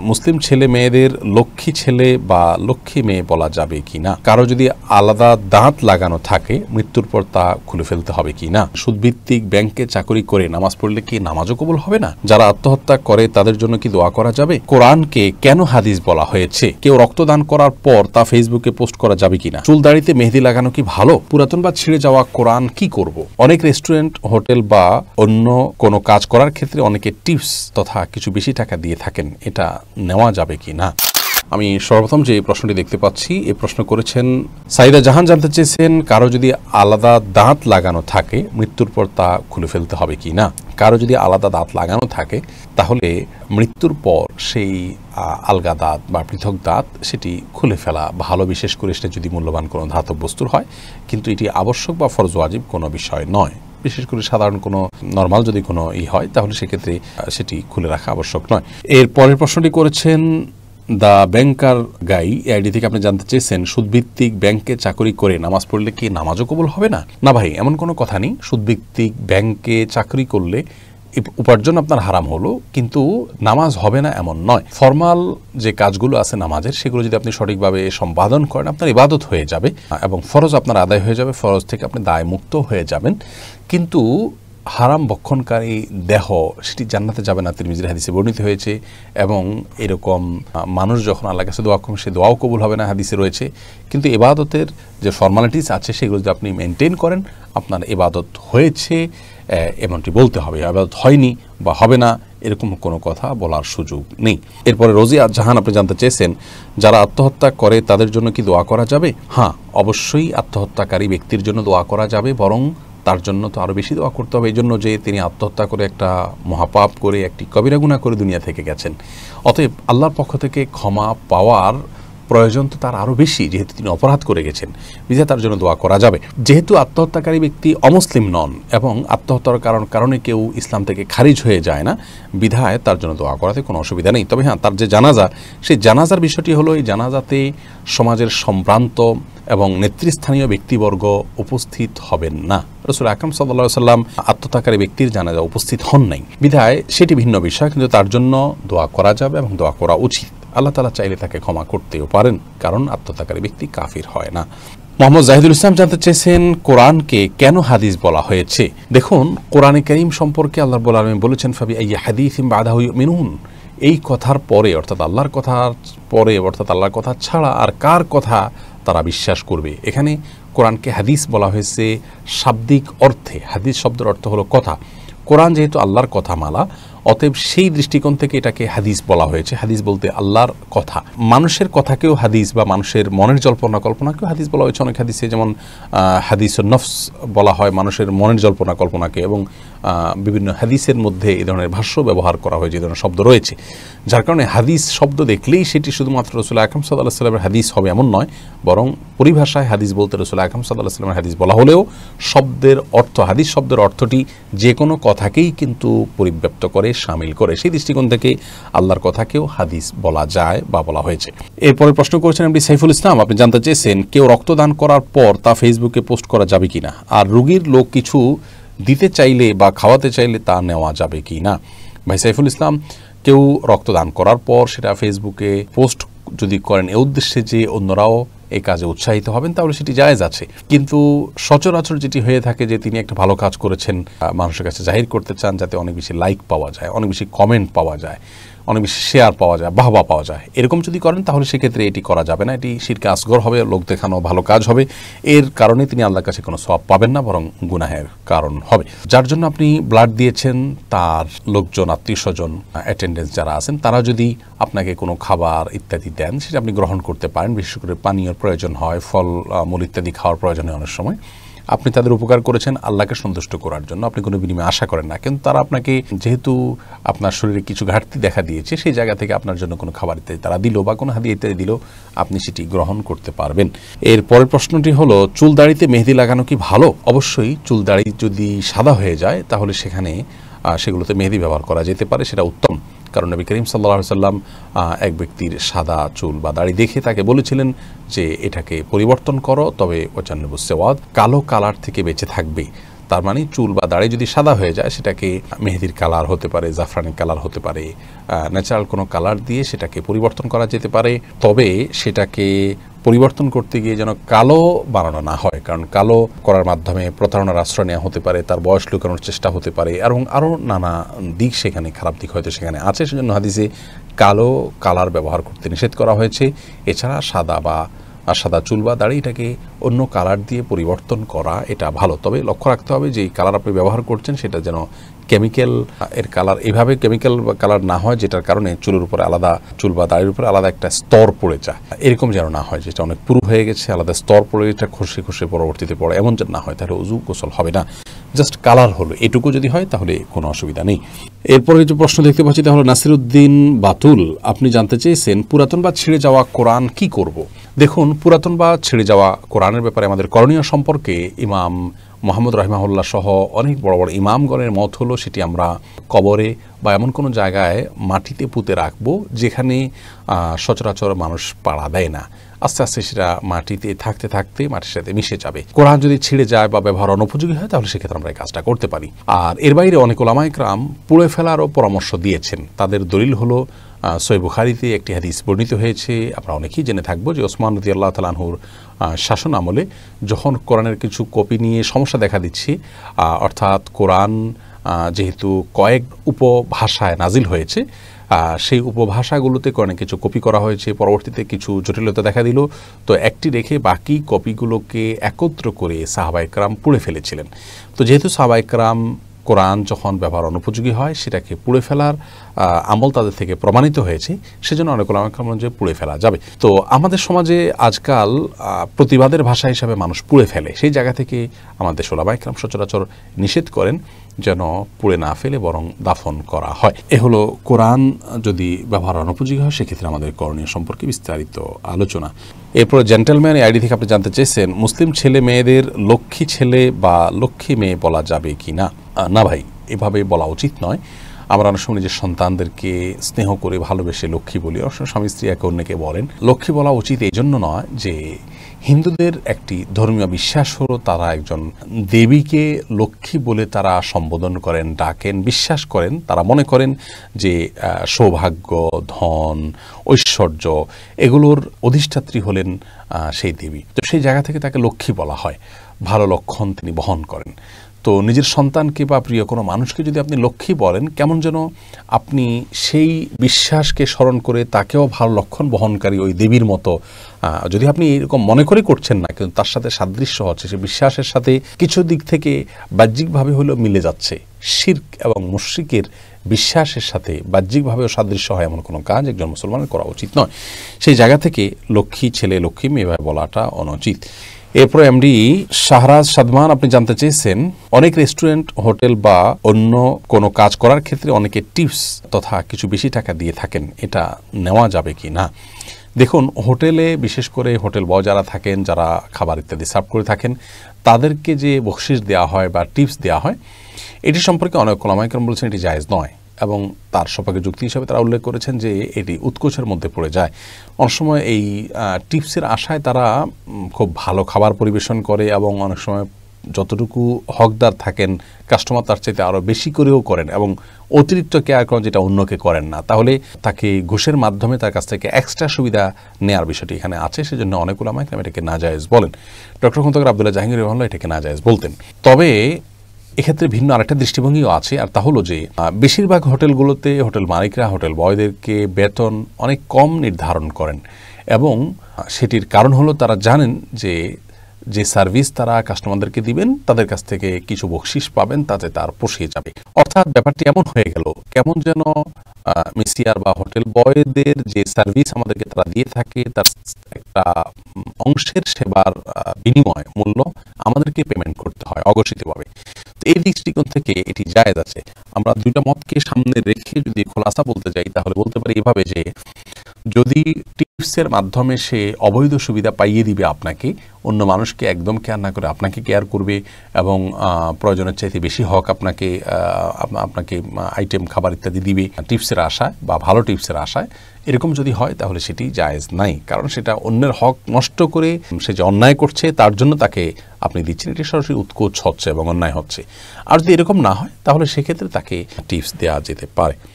মুসলিম ছেলে মেয়েদের লক্ষ্মী ছেলে বা লক্ষ্মী মেয়ে বলা যাবে কিনা, কারো যদি আলাদা দাঁত লাগানো থাকে মৃত্যুর পর তা খুলে ফেলতে হবে কিনা, সুদভিত্তিক ব্যাংকে চাকরি করে নামাজ পড়লে কি নামাজও কবুল হবে না, যারা আত্মহত্যা করে তাদের জন্য কি দোয়া করা যাবে, কোরআনকে কেন হাদিস বলা হয়েছে, কেউ রক্তদান করার পর তা ফেসবুকে পোস্ট করা যাবে কিনা, চুল দাড়িতে মেহেদি লাগানো কি ভালো, পুরাতন বা ছিঁড়ে যাওয়া কোরআন কি করব। অনেক রেস্টুরেন্ট, হোটেল বা অন্য কোনো কাজ করার ক্ষেত্রে অনেকে টিপস তথা কিছু বেশি টাকা দিয়ে থাকেন, এটা নেওয়া যাবে কি না। আমি সর্বপ্রথম যে প্রশ্নটি দেখতে পাচ্ছি, এই প্রশ্ন করেছেন সাইদা জাহান, জানতে চেয়েছেন কারো যদি আলাদা দাঁত লাগানো থাকে মৃত্যুর পর তা খুলে ফেলতে হবে কি না। কারো যদি আলাদা দাঁত লাগানো থাকে তাহলে মৃত্যুর পর সেই আলগা দাঁত বা পৃথক দাঁত সেটি খুলে ফেলা ভালো, বিশেষ করে সেটা যদি মূল্যবান কোনো ধাতব বস্তুর হয়, কিন্তু এটি আবশ্যক বা ফরজ ওয়াজিব কোনো বিষয় নয়। বিশেষ করে সাধারণ কোনো নর্মাল যদি কোনো হয় তাহলে সেক্ষেত্রে সেটি খুলে রাখা আবশ্যক নয়। এর পরের প্রশ্নটি করেছেন দ্য ব্যাংকার গাই আইডি থেকে, আপনি জানতে চেয়েছেন সুদভিত্তিক ব্যাংকে চাকরি করে নামাজ পড়লে কি নামাজও কবুল হবে না। না ভাই, এমন কোনো কথা নেই। সুদভিত্তিক ব্যাংকে চাকরি করলে উপার্জন আপনার হারাম হলো, কিন্তু নামাজ হবে না এমন নয়। ফরমাল যে কাজগুলো আছে নামাজের, সেগুলো যদি আপনি সঠিকভাবে সম্পাদন করেন আপনার ইবাদত হয়ে যাবে এবং ফরজ আপনার আদায় হয়ে যাবে, ফরজ থেকে আপনি দায় মুক্ত হয়ে যাবেন। কিন্তু হারাম বক্ষণকারী দেহ সেটি জান্নাতে যাবে না, তিরমিজির হাদিসে বর্ণিত হয়েছে। এবং এরকম মানুষ যখন আল্লাহর কাছে দোয়া করেন সে দোয়াও কবুল হবে না, হাদিসে রয়েছে। কিন্তু ইবাদতের যে ফর্মালিটিস আছে সেগুলো যদি আপনি মেনটেন করেন আপনার ইবাদত হয়েছে এমনটি বলতে হবে। ইবাদত হয়নি বা হবে না এরকম কোনো কথা বলার সুযোগ নেই। এরপরে রোজিয়া জাহান, আপনি জানতে চেয়েছেন যারা আত্মহত্যা করে তাদের জন্য কি দোয়া করা যাবে। হ্যাঁ, অবশ্যই আত্মহত্যাকারী ব্যক্তির জন্য দোয়া করা যাবে, বরং তার জন্য তো আরও বেশি দোয়া করতে হবে। এই জন্য যে তিনি আত্মহত্যা করে একটা মহাপাপ করে একটি কবিরা গুনাহ করে দুনিয়া থেকে গেছেন। অতএব আল্লাহর পক্ষ থেকে ক্ষমা পাওয়ার প্রয়োজন তো তার আরও বেশি, যেহেতু তিনি অপরাধ করে গেছেন, বিধায় তার জন্য দোয়া করা যাবে। যেহেতু আত্মহত্যাকারী ব্যক্তি অমুসলিম নন এবং আত্মহত্যার কারণে কেউ ইসলাম থেকে খারিজ হয়ে যায় না, বিধায় তার জন্য দোয়া করাতে কোনো অসুবিধা নেই। তবে হ্যাঁ, তার যে জানাজা, সেই জানাজার বিষয়টি হলো এই জানাজাতে সমাজের সম্ভ্রান্ত এবং নেতৃস্থানীয় ব্যক্তিবর্গ উপস্থিত হবেন না। রাসূল আকরাম সাল্লাল্লাহু আলাইহি ওয়াসাল্লাম আত্মহত্যাকারী ব্যক্তির জানাজা উপস্থিত হন নাই, বিধায় সেটি ভিন্ন বিষয়, কিন্তু তার জন্য দোয়া করা যাবে এবং দোয়া করা উচিত। আল্লাহ তাআলা চাইলে তাকে ক্ষমা করতেও পারেন, কারণ আত্মহত্যাকারী ব্যক্তি কাফির হয় না। মোহাম্মদ জাহিদুল ইসলাম জানতে চেয়েছেন কোরআনকে কেন হাদিস বলা হয়েছে। দেখুন, কোরআনে কারীম সম্পর্কে আল্লাহ রাব্বুল আলামিন বলেছেন ফাবি আইয়ি হাদিসিন বাদাহু ইউমিনুন। এই কথার পরে, অর্থাৎ আল্লাহর কথার পরে, অর্থাৎ আল্লাহর কথা ছাড়া আর কার কথা তারা বিশ্বাস করবে। এখানে কোরআনকে হাদিস বলা হয়েছে শাব্দিক অর্থে। হাদিস শব্দের অর্থ হলো কথা। কোরআন যেহেতু আল্লাহর কথা মালা, অতএব সেই দৃষ্টিকোণ থেকে এটাকে হাদিস বলা হয়েছে। হাদিস বলতে আল্লাহর কথা। মানুষের কথাকেও হাদিস বা মানুষের মনের জল্পনা কল্পনাকেও হাদিস বলা হয়েছে অনেক হাদিসে, যেমন হাদিসুন নফস বলা হয় মানুষের মনের জল্পনা কল্পনাকে, এবং বিভিন্ন হাদিসের মধ্যে এই ধরনের ভাষ্য ব্যবহার করা হয়, যে ধরনের শব্দ রয়েছে, যার কারণে হাদিস শব্দ দেখলেই সেটি শুধুমাত্র রাসূল আকরাম সাল্লাল্লাহু আলাইহি ওয়াসাল্লামের হাদিস হবে এমন নয়, বরং পরিভাষায় হাদিস বলতে রাসূল আকরাম সাল্লাল্লাহু আলাইহি ওয়াসাল্লামের হাদিস বলা হলেও শব্দের অর্থ, হাদিস শব্দের অর্থটি যে কোনো কথাকেই কিন্তু পরিব্যাপ্ত করে, শামিল করে। সেই দৃষ্টিকোণ থেকে আল্লাহর কথাকেও হাদিস বলা যায় বা বলা হয়েছে। এরপরে প্রশ্ন করেছেন আপনি সাইফুল ইসলাম, আপনি জানতে চেয়েছেন কেউ রক্তদান করার পর তা ফেসবুকে পোস্ট করা যাবে কিনা, আর রোগীর লোক কিছু দিতে চাইলে বা খাওয়াতে চাইলে তা নেওয়া যাবে কি না। ভাই সাইফুল ইসলাম, কেউ রক্তদান করার পর সেটা ফেসবুকে পোস্ট যদি করেন এ উদ্দেশ্যে যে অন্যরাও এই কাজে উৎসাহিত হবেন, তাহলে সেটি জায়েজ আছে। কিন্তু সচরাচর যেটি হয়ে থাকে যে তিনি একটা ভালো কাজ করেছেন, মানুষের কাছে জাহির করতে চান যাতে অনেক বেশি লাইক পাওয়া যায়, অনেক বেশি কমেন্ট পাওয়া যায়, অনেক বেশি শেয়ার পাওয়া যায়, বাহবা পাওয়া যায়, এরকম যদি করেন তাহলে সেক্ষেত্রে এটি করা যাবে না। এটি শিরকে আসগর হবে, লোক দেখানো ভালো কাজ হবে, এর কারণে তিনি আল্লাহর কাছে কোনো সওয়াব পাবেন না, বরং গুনাহের কারণ হবে। যার জন্য আপনি ব্লাড দিয়েছেন, তার লোকজন, আত্মীয় স্বজন, অ্যাটেন্ডেন্স যারা আছেন, তারা যদি আপনাকে কোনো খাবার ইত্যাদি দেন, সেটা আপনি গ্রহণ করতে পারেন। বিশেষ করে পানীয়র প্রয়োজন হয়, ফল মূল ইত্যাদি খাওয়ার প্রয়োজন হয় অনেক সময়। আপনি তাদের উপকার করেছেন আল্লাহকে সন্তুষ্ট করার জন্য, আপনি কোনো বিনিময় আশা করেন না, কিন্তু তারা আপনাকে, যেহেতু আপনার শরীরে কিছু ঘাটতি দেখা দিয়েছে, সেই জায়গা থেকে আপনার জন্য কোনো খাবার ইত্যাদি তারা দিল বা কোনো হাদিয়া ইত্যাদি দিল, আপনি সেটি গ্রহণ করতে পারবেন। এর পরের প্রশ্নটি হলো চুল দাড়িতে মেহেদি লাগানো কি ভালো। অবশ্যই চুল দাড়ি যদি সাদা হয়ে যায় তাহলে সেগুলোতে মেহেদি ব্যবহার করা যেতে পারে, সেটা উত্তম। কারণ নবী করিম সাল্লাল্লাহু আলাইহি ওয়াসাল্লাম এক ব্যক্তির সাদা চুল বা দাড়ি দেখে তাকে বলেছিলেন যে এটাকে পরিবর্তন করো, তবে ওয়াজান্নিবুস সাওয়াদ, কালো কালার থেকে বেঁচে থাকবে। তার মানে চুল বা দাড়ি যদি সাদা হয়ে যায় সেটাকে মেহেদির কালার হতে পারে, জাফরানি কালার হতে পারে, ন্যাচারাল কোনো কালার দিয়ে সেটাকে পরিবর্তন করা যেতে পারে। তবে সেটাকে পরিবর্তন করতে গিয়ে যেন কালো বানানো না হয়, কারণ কালো করার মাধ্যমে প্রতারণার আশ্রয় নেওয়া হতে পারে, তার বয়স লুকানোর চেষ্টা হতে পারে, এবং আরও নানা দিক সেখানে, খারাপ দিক হয়তো সেখানে আছে। সেজন্য হাদিসে কালো কালার ব্যবহার করতে নিষেধ করা হয়েছে। এছাড়া সাদা চুল বা দাড়ি এটাকে অন্য কালার দিয়ে পরিবর্তন করা এটা ভালো। তবে লক্ষ্য রাখতে হবে যে কালার আপনি ব্যবহার করছেন সেটা যেন কেমিক্যাল এর কালার, এভাবে কেমিক্যাল কালার না হয় যেটার কারণে চুলের উপরে আলাদা, চুল বা দাড়ির উপরে আলাদা একটা স্তর পড়ে যায়, এরকম যেন না হয়, যেটা অনেক পুরু হয়ে গেছে আলাদা স্তর পড়ে এটা খসে পরবর্তীতে পড়ে, এমন যেন না হয়, তাহলে উজু গোসল হবে না। জাস্ট কালার হলো এটুকু যদি হয় তাহলে কোনো অসুবিধা নেই। এরপরে যে প্রশ্ন দেখতে পাচ্ছি তা হলো নাসিরউদ্দিন বাতুল, আপনি জানতে চেয়েছেন পুরাতন বা ছিঁড়ে যাওয়া কোরআন কি করব। দেখুন, পুরাতন বা ছিঁড়ে যাওয়া কোরআনের ব্যাপারে আমাদের করণীয় সম্পর্কে ইমাম মোহাম্মদ রাহিমাহুল্লাহ সহ অনেক বড় বড় ইমামগণের মত হলো সেটি আমরা কবরে বা এমন কোনো জায়গায় মাটিতে পুঁতে রাখবো যেখানে সচরাচর মানুষ পাড়া দেয় না। আস্তে আস্তে সেটা মাটিতে থাকতে থাকতে মাটির সাথে মিশে যাবে। কোরআন যদি ছিঁড়ে যায় বা ব্যবহার অনুপযোগী হয় তাহলে সেক্ষেত্রে আমরা এই কাজটা করতে পারি। আর এর বাইরে অনেক ওলামা ইকরাম পুড়ে ফেলারও পরামর্শ দিয়েছেন। তাদের দলিল হলো সহিহ বুখারীতে একটি হাদিস বর্ণিত হয়েছে, আমরা অনেকেই জেনে থাকবো, যে ওসমান রাদিয়াল্লাহু তাআলা আনহুর শাসন আমলে যখন কোরআনের কিছু কপি নিয়ে সমস্যা দেখা দিচ্ছে, অর্থাৎ কোরআন যেহেতু কয়েক উপভাষায় নাজিল হয়েছে, সেই উপভাষাগুলোতে অনেক কিছু কপি করা হয়েছে, পরবর্তীতে কিছু জটিলতা দেখা দিল, তো একটি রেখে বাকি কপিগুলোকে একত্র করে সাহাবায়ে কেরাম পুড়ে ফেলেছিলেন। তো যেহেতু সাহাবায়ে কেরাম কোরআন যখন ব্যবহার অনুপযোগী হয় সেটাকে পুড়ে ফেলার আমল তাদের থেকে প্রমাণিত হয়েছে, সেজন্য অনেক ওলামা কেরাম যে পুড়ে ফেলা যাবে। তো আমাদের সমাজে আজকাল প্রতিবাদের ভাষা হিসাবে মানুষ পুড়ে ফেলে, সেই জায়গা থেকে আমাদের ওলামা কেরাম সচরাচর নিষেধ করেন যেন পুড়ে না ফেলে বরং দাফন করা হয়। এ হলো কোরআন যদি ব্যবহার অনুপযোগী হয় সেক্ষেত্রে আমাদের করণীয় সম্পর্কে বিস্তারিত আলোচনা। এরপর জেন্টেলম্যান আইডি থেকে আপনি জানতে চেয়েছেন মুসলিম ছেলে মেয়েদের লক্ষ্মী ছেলে বা লক্ষ্মী মেয়ে বলা যাবে কি না। না ভাই, এভাবে বলা উচিত নয়। আমরা অনেক সময় নিজের সন্তানদেরকে স্নেহ করে ভালোবেসে লক্ষ্মী বলি, অনেক সময় স্বামী স্ত্রী একে অন্যকে বলেন। লক্ষ্মী বলা উচিত এই জন্য নয় যে হিন্দুদের একটি ধর্মীয় বিশ্বাস হলো তারা একজন দেবীকে লক্ষ্মী বলে তারা সম্বোধন করেন, ডাকেন, বিশ্বাস করেন। তারা মনে করেন যে সৌভাগ্য, ধন, ঐশ্বর্য এগুলোর অধিষ্ঠাত্রী হলেন সেই দেবী। তো সেই জায়গা থেকে তাকে লক্ষ্মী বলা হয়, ভালো লক্ষণ তিনি বহন করেন। তো নিজের সন্তানকে বা প্রিয় কোনো মানুষকে যদি আপনি লক্ষ্মী বলেন, কেমন যেন আপনি সেই বিশ্বাসকে স্মরণ করে তাকেও ভালো লক্ষণ বহনকারী ওই দেবীর মতো, যদি আপনি এরকম মনে করে করছেন না কিন্তু তার সাথে সাদৃশ্য হচ্ছে, সে বিশ্বাসের সাথে কিছু দিক থেকে বাহ্যিকভাবে হলেও মিলে যাচ্ছে। শিরক এবং মুশরিকের বিশ্বাসের সাথে বাহ্যিকভাবেও সাদৃশ্য হয় এমন কোনো কাজ একজন মুসলমানের করা উচিত নয়। সেই জায়গা থেকে লক্ষ্মী ছেলে লক্ষ্মী মেয়ে বলাটা অনুচিত। এরপর এমডি শাহরাজ সাদমান, আপনি জানতে চেয়েছেন অনেক রেস্টুরেন্ট, হোটেল বা অন্য কোনো কাজ করার ক্ষেত্রে অনেকে টিপস তথা কিছু বেশি টাকা দিয়ে থাকেন, এটা নেওয়া যাবে কি না। দেখুন, হোটেলে বিশেষ করে হোটেল বয় যারা থাকেন, যারা খাবার ইত্যাদি সার্ভ করে থাকেন, তাদেরকে যে বকশিশ দেওয়া হয় বা টিপস দেওয়া হয়, এটি সম্পর্কে অনেক ওলামা কেরাম বলেছেন এটি জায়েজ নয়, এবং তার সপক্ষে যুক্তি হিসাবে তারা উল্লেখ করেছেন যে এটি উৎকোচের মধ্যে পড়ে যায়। অনেক সময় এই টিপসের আশায় তারা খুব ভালো খাবার পরিবেশন করে এবং অনেক সময় যতটুকু হকদার থাকেন কাস্টমার তার চাইতে আরও বেশি করেও করেন এবং অতিরিক্ত কেয়ার করেন যেটা অন্যকে করেন না, তাহলে তাকে ঘুষের মাধ্যমে তার কাছ থেকে এক্সট্রা সুবিধা নেওয়ার বিষয়টি এখানে আছে। সেজন্য অনেক ওলামা কেরাম এটাকে নাজায়েজ বলেন। ডক্টর খন্দকার আব্দুল্লাহ জাহাঙ্গীর রহমানুল্লাহ এটাকে নাজায়েজ বলতেন। তবে এক্ষেত্রে ভিন্ন আরেকটা দৃষ্টিভঙ্গিও আছে, আর তা হলো যে বেশিরভাগ হোটেলগুলোতে হোটেল মালিকরা হোটেল বয়দেরকে বেতন অনেক কম নির্ধারণ করেন, এবং সেটির কারণ হলো তারা জানেন যে সার্ভিস তারা কাস্টমারদেরকে দিবেন তাদের কাছ থেকে কিছু বকশিশ পাবেন, তাতে তার পোষিয়ে যাবে। অর্থাৎ ব্যাপারটি এমন হয়ে গেল কেমন যেন মেসিয়ার বা হোটেল বয়দের যে সার্ভিস আমাদেরকে তারা দিয়ে থাকে তার একটা অংশের সেবার বিনিময় মূল্য আমাদেরকে পেমেন্ট করতে হয় অঘোষিতভাবে। তো এই দৃষ্টিকোণ থেকে এটি জায়েজ আছে। আমরা দুইটা মতকে সামনে রেখে যদি খোলাসা বলতে যাই তাহলে বলতে পারি এভাবে যে যদি টিপসের মাধ্যমে সে অবৈধ সুবিধা পাইয়ে দিবে আপনাকে, অন্য মানুষকে একদম কেয়ার না করে আপনাকে কেয়ার করবে এবং প্রয়োজনের চাইতে বেশি হক আপনাকে আইটেম খাবার ইত্যাদি দিবে টিপসের আশায় বা ভালো টিপসের আশায়, এরকম যদি হয় তাহলে সেটি জায়েজ নাই। কারণ সেটা অন্যের হক নষ্ট করে সে যে অন্যায় করছে তার জন্য তাকে আপনি দিচ্ছেন, এটি সরাসরি উৎকোচ হচ্ছে এবং অন্যায় হচ্ছে। আর যদি এরকম না হয় তাহলে সেক্ষেত্রে তাকে টিপস দেওয়া যেতে পারে।